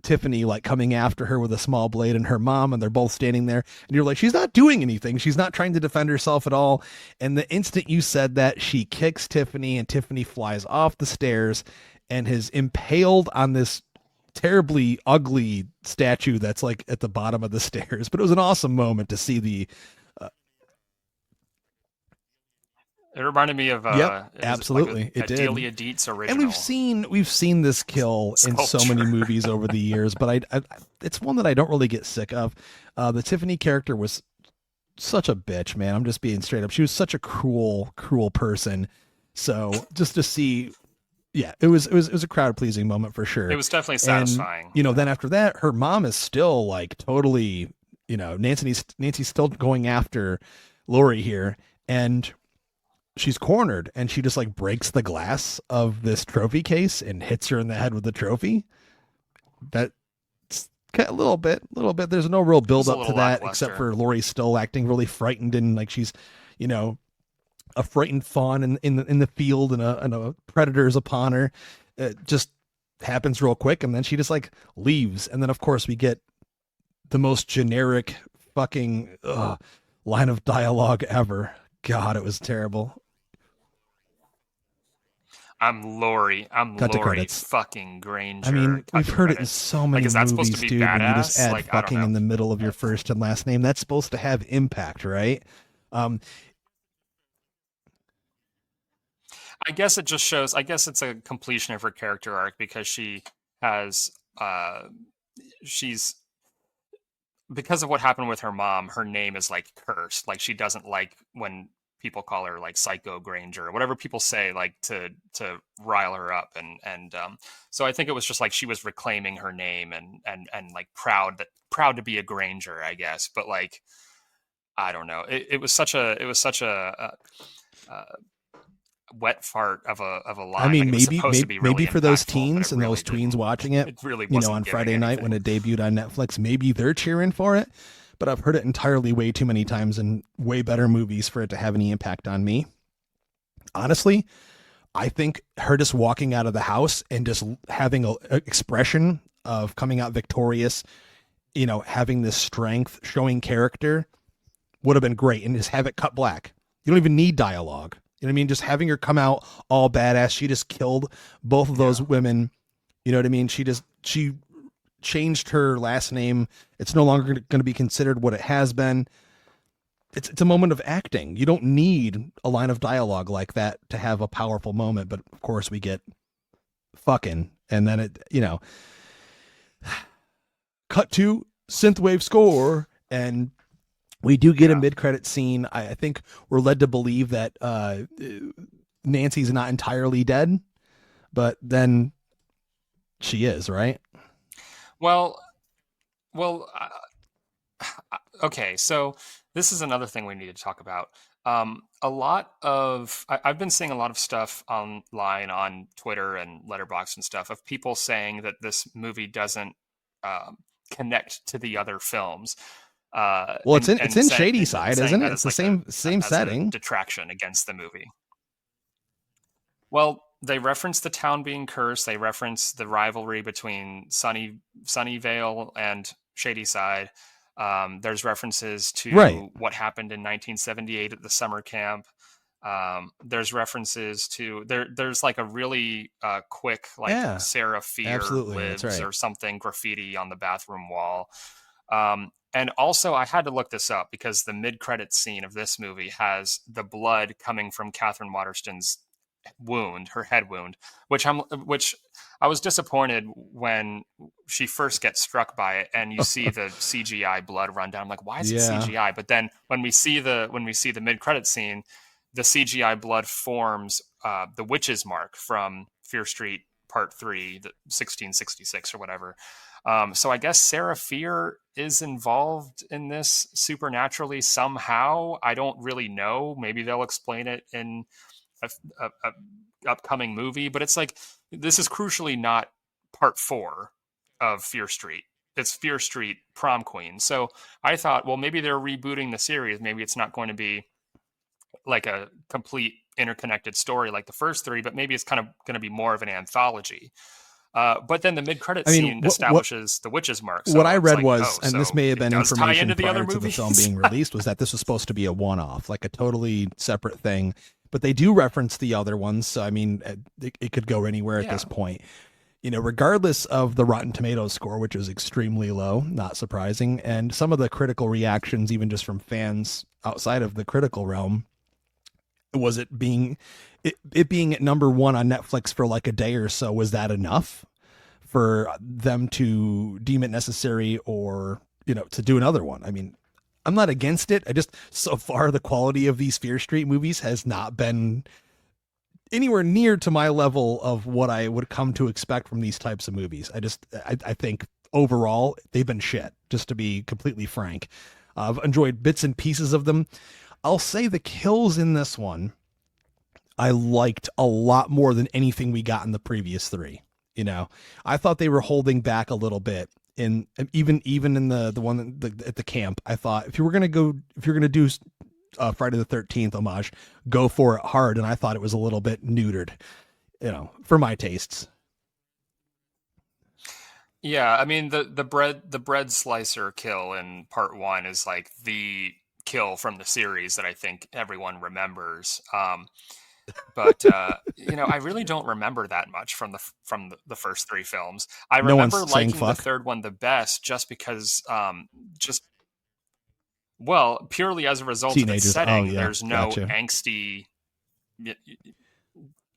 Tiffany like coming after her with a small blade, and her mom, and they're both standing there, and you're like, she's not doing anything, she's not trying to defend herself at all. And the instant you said that, she kicks Tiffany, and Tiffany flies off the stairs and is impaled on this terribly ugly statue that's like at the bottom of the stairs. But it was an awesome moment to see the It reminded me of absolutely, like it did. Delia Dietz original. And we've seen this kill in so many movies over the years, but I it's one that I don't really get sick of. The Tiffany character was such a bitch, man. I'm just being straight up. She was such a cruel person. So just to see, yeah, it was a crowd pleasing moment for sure. It was definitely satisfying. And, then after that, her mom is still like totally, Nancy's still going after Laurie here, and she's cornered, and she just like breaks the glass of this trophy case and hits her in the head with the trophy. That's a little bit. There's no real build up to that, except for Laurie still acting really frightened, and like she's, a frightened fawn in the field, and a predator's upon her. It just happens real quick, and then she just like leaves. And then of course we get the most generic fucking line of dialogue ever. God, it was terrible. I'm Laurie fucking Granger. I mean, we've heard it in so many is that movies, supposed to be dude. badass? When you just add like, fucking in the middle of your first and last name, that's supposed to have impact, right? I guess it just shows. I guess it's a completion of her character arc, because she has, she's, because of what happened with her mom, her name is like cursed. Like she doesn't like when people call her like Psycho Granger or whatever people say, like to rile her up, and so I think it was just like she was reclaiming her name and like proud to be a Granger, I guess. But like I don't know. It was such a wet fart of a line. I mean, like, maybe for those teens and really those tweens watching it, it really you know, wasn't on giving Friday night anything. when it debuted on Netflix, maybe they're cheering for it. But I've heard it entirely way too many times in way better movies for it to have any impact on me. Honestly, I think her just walking out of the house and just having a expression of coming out victorious, you know, having this strength, showing character would have been great. And just have it cut black. You don't even need dialogue. You know what I mean? Just having her come out all badass. She just killed both of those women. You know what I mean? She changed her last name. It's no longer going to be considered what it has been. It's a moment of acting. You don't need a line of dialogue like that to have a powerful moment. But of course we get fucking, and then it, you know, cut to synthwave score, and we do get a mid-credit scene. I think we're led to believe that Nancy's not entirely dead, but then she is, right? Well, okay. So this is another thing we need to talk about. I've been seeing a lot of stuff online on Twitter and Letterboxd and stuff of people saying that this movie doesn't connect to the other films. Well, it's in Shady Side, isn't it? It's the same setting. Detraction against the movie. Well, they reference the town being cursed. They reference the rivalry between Sunnyvale and Shady Side. There's references to what happened in 1978 at the summer camp. There's references to there's like a really quick Sarah Fear lives or something graffiti on the bathroom wall. And also I had to look this up because the mid-credits scene of this movie has the blood coming from Catherine Waterston's wound, her head wound, which I was disappointed when she first gets struck by it and you see the CGI blood run down. I'm like, why is it CGI? But then when we see the mid-credit scene, the CGI blood forms the witch's mark from Fear Street Part 3, the 1666 or whatever. So I guess Sarah Fear is involved in this supernaturally somehow. I don't really know. Maybe they'll explain it in a upcoming movie, but it's like, this is crucially not Part 4 of Fear Street. It's Fear Street Prom Queen. So I thought, well, maybe they're rebooting the series. Maybe it's not going to be like a complete interconnected story like the first three, but maybe it's kind of going to be more of an anthology. But then the mid-credit scene establishes the witch's mark. So what I read this may have been information prior to the film being released, was that this was supposed to be a one-off, like a totally separate thing. But they do reference the other ones, so I mean, it could go anywhere at this point. You know, regardless of the Rotten Tomatoes score, which is extremely low, not surprising, and some of the critical reactions, even just from fans outside of the critical realm, was it being at number one on Netflix for like a day or so, was that enough for them to deem it necessary or, you know, to do another one? I mean, I'm not against it. So far, the quality of these Fear Street movies has not been anywhere near to my level of what I would come to expect from these types of movies. I think overall, they've been shit, just to be completely frank. I've enjoyed bits and pieces of them. I'll say the kills in this one, I liked a lot more than anything we got in the previous three. You know, I thought they were holding back a little bit. And even in the one at the camp, I thought if you're going to do Friday the 13th homage, go for it hard. And I thought it was a little bit neutered, you know, for my tastes. Yeah, I mean the bread slicer kill in Part 1 is like the kill from the series that I think everyone remembers. But you know, I really don't remember that much from the first three films. I remember liking the third one the best just because purely as a result of its setting. There's no angsty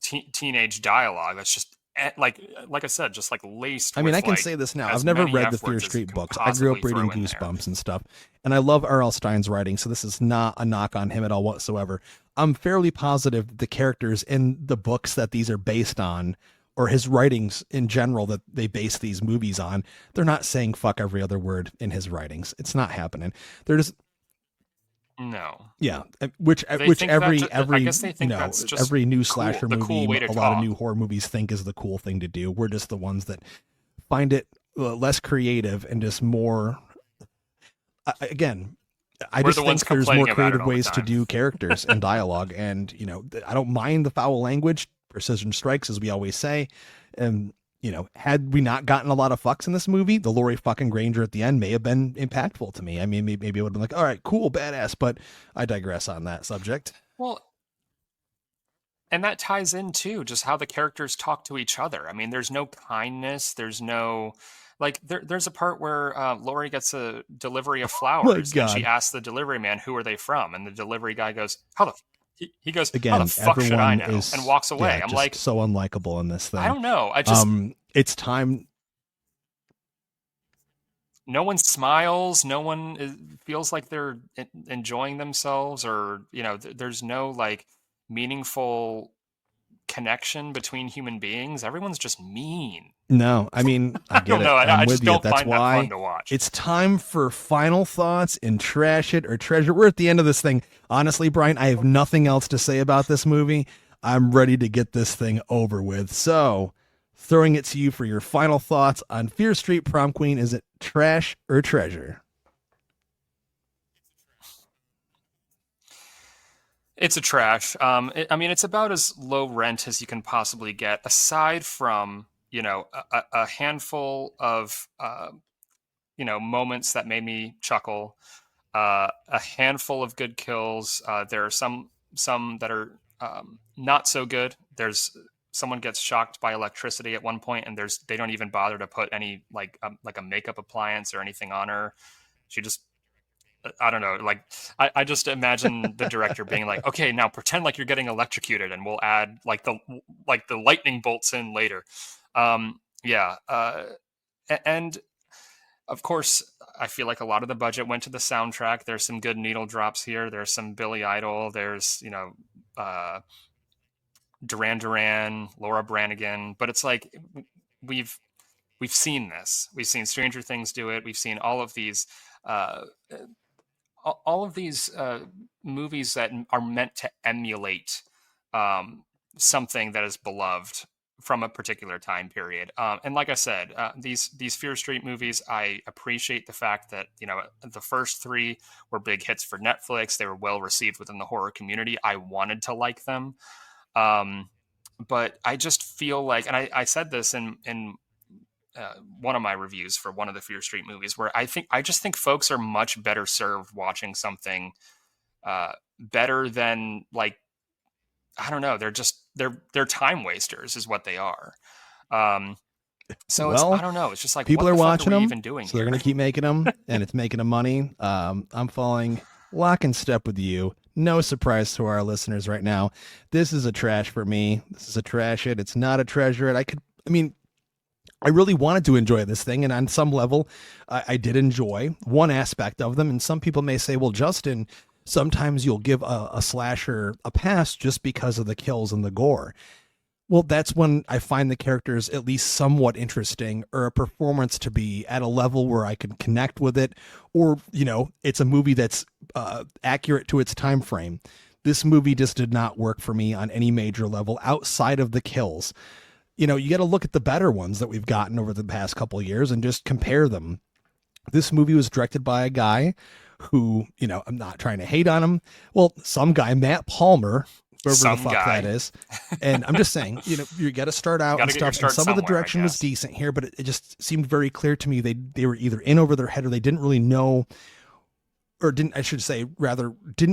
teenage dialogue. That's just like I said, just like laced. I mean, I can say this now. I've never read the Fear Street books. I grew up reading Goosebumps and stuff, and I love R.L. Stine's writing, so this is not a knock on him at all whatsoever. I'm fairly positive the characters in the books that these are based on, or his writings in general that they base these movies on, they're not saying fuck every other word in his writings. It's not happening. They're just No. Yeah, They which think every I guess they think that's just every new cool, slasher the movie, cool way to a lot of talk. new horror movies think is the cool thing to do. We're just the ones that find it less creative and just more. Again, I We're just the ones think there's more complaining about it creative all the ways to time. do characters and dialogue, and I don't mind the foul language. Precision strikes, as we always say, and had we not gotten a lot of fucks in this movie, the Laurie fucking Granger at the end may have been impactful to me. I mean, maybe it would have been like, all right, cool, badass, but I digress on that subject. Well, and that ties in too, just how the characters talk to each other. I mean, there's no kindness. There's no like. There's a part where Lori gets a delivery of flowers, and she God. asks the delivery man, "Who are they from?" And the delivery guy goes, "How the?" He goes, "How the Again, fuck should I everyone know?" is And walks away. I'm just like, so unlikable in this thing. I don't know. I just it's time. no one smiles. No one feels like they're enjoying themselves, or there's no like meaningful connection between human beings. Everyone's just mean. No, I mean, I get don't know. it. I'm I with just you. don't That's find that why fun to watch. it's time for final thoughts and trash it or treasure. We're at the end of this thing. Honestly, Brian, I have nothing else to say about this movie. I'm ready to get this thing over with. So, throwing it to you for your final thoughts on Fear Street Prom Queen. Is it trash or treasure? It's a trash. I mean, it's about as low rent as you can possibly get, aside from a handful of moments that made me chuckle, a handful of good kills. There are some that are not so good. There's someone gets shocked by electricity at one point, and they don't even bother to put any like a makeup appliance or anything on her. She just I don't know. Like, I just imagine the director being like, "Okay, now pretend like you're getting electrocuted, and we'll add like the lightning bolts in later." Yeah, and of course, I feel like a lot of the budget went to the soundtrack. There's some good needle drops here. There's some Billy Idol. There's Duran Duran, Laura Branigan. But it's like we've seen this. We've seen Stranger Things do it. We've seen all of these. All of these movies that are meant to emulate something that is beloved from a particular time period. And like I said, these Fear Street movies, I appreciate the fact that, the first three were big hits for Netflix. They were well received within the horror community. I wanted to like them. But I just feel like, and I said this in one of my reviews for one of the Fear Street movies, where I just think folks are much better served watching something better than, like, I don't know. They're time wasters is what they are. So I don't know. It's just like, people what are the fuck watching are we them, even doing so here? they're going to keep making them, and it's making them money. I'm falling lock and step with you. No surprise to our listeners right now. This is a trash for me. This is a trash it. It's not a treasure it. I really wanted to enjoy this thing, and on some level, I did enjoy one aspect of them. And some people may say, well, Justin, sometimes you'll give a slasher a pass just because of the kills and the gore. Well, that's when I find the characters at least somewhat interesting, or a performance to be at a level where I can connect with it, or, it's a movie that's accurate to its time frame. This movie just did not work for me on any major level outside of the kills. You got to look at the better ones that we've gotten over the past couple of years and just compare them. This movie was directed by a guy who, I'm not trying to hate on him. Well, some guy, Matt Palmer, whoever the fuck that is. And I'm just saying, you got to start out and stuff. And some of the direction was decent here, but it just seemed very clear to me they were either in over their head, or they didn't really know, or didn't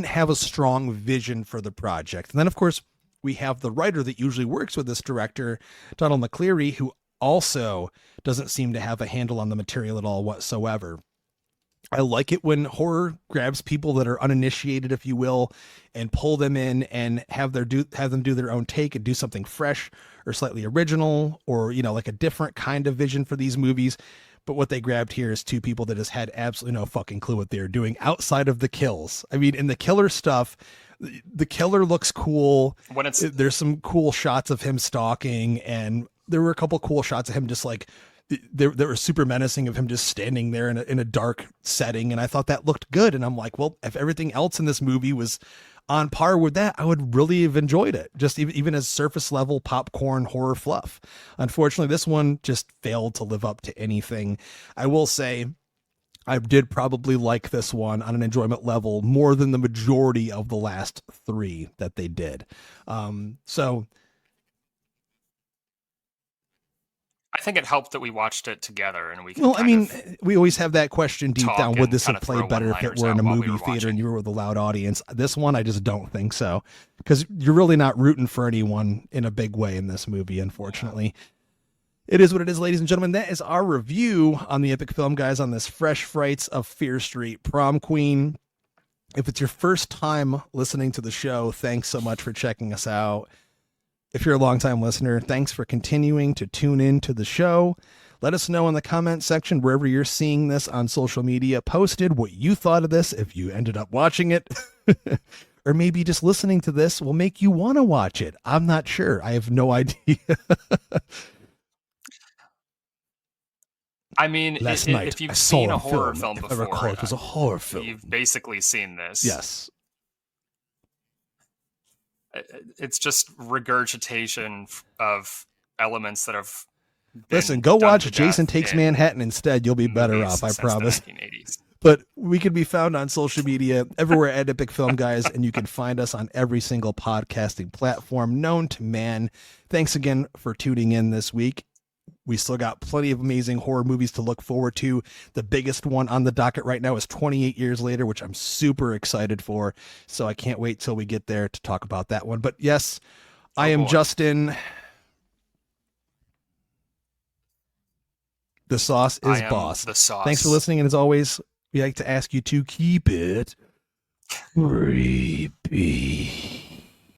have a strong vision for the project. And then, of course, we have the writer that usually works with this director, Donald McCleary, who also doesn't seem to have a handle on the material at all whatsoever. I like it when horror grabs people that are uninitiated, if you will, and pull them in and have them do their own take and do something fresh or slightly original, or, like a different kind of vision for these movies. But what they grabbed here is two people that just had absolutely no fucking clue what they were doing outside of the kills. I mean, in the killer stuff, the killer looks cool. There's some cool shots of him stalking, and there were a couple cool shots of him just like they were super menacing of him just standing there in a dark setting. And I thought that looked good. And I'm like, well, if everything else in this movie was on par with that, I would really have enjoyed it. Just even as surface level popcorn horror fluff. Unfortunately, this one just failed to live up to anything. I will say I did probably like this one on an enjoyment level more than the majority of the last three that they did. So I think it helped that we watched it together, and we. Well, I mean, we always have that question deep down: would this have played better if it were in a movie theater and you were with a loud audience? This one, I just don't think so, because you're really not rooting for anyone in a big way in this movie, unfortunately. It is what it is, ladies and gentlemen. That is our review on the Epic Film Guys on this Fresh Frights of Fear Street Prom Queen. If it's your first time listening to the show, thanks so much for checking us out. If you're a longtime listener, thanks for continuing to tune in to the show. Let us know in the comment section, wherever you're seeing this on social media posted, what you thought of this, if you ended up watching it. Or maybe just listening to this will make you want to watch it. I'm not sure. I have no idea. I mean, if you've seen a horror film before, if I recall, it was a horror film. You've basically seen this. Yes. It's just regurgitation of elements that have Listen, go watch Jason Takes Manhattan instead. You'll be better off, I promise. 1980s. But we can be found on social media everywhere at Epic Film Guys, and you can find us on every single podcasting platform known to man. Thanks again for tuning in this week. We still got plenty of amazing horror movies to look forward to. The biggest one on the docket right now is 28 Years Later, which I'm super excited for. So I can't wait till we get there to talk about that one. But yes, I am Justin. The sauce is boss. The sauce. Thanks for listening. And as always, we like to ask you to keep it creepy.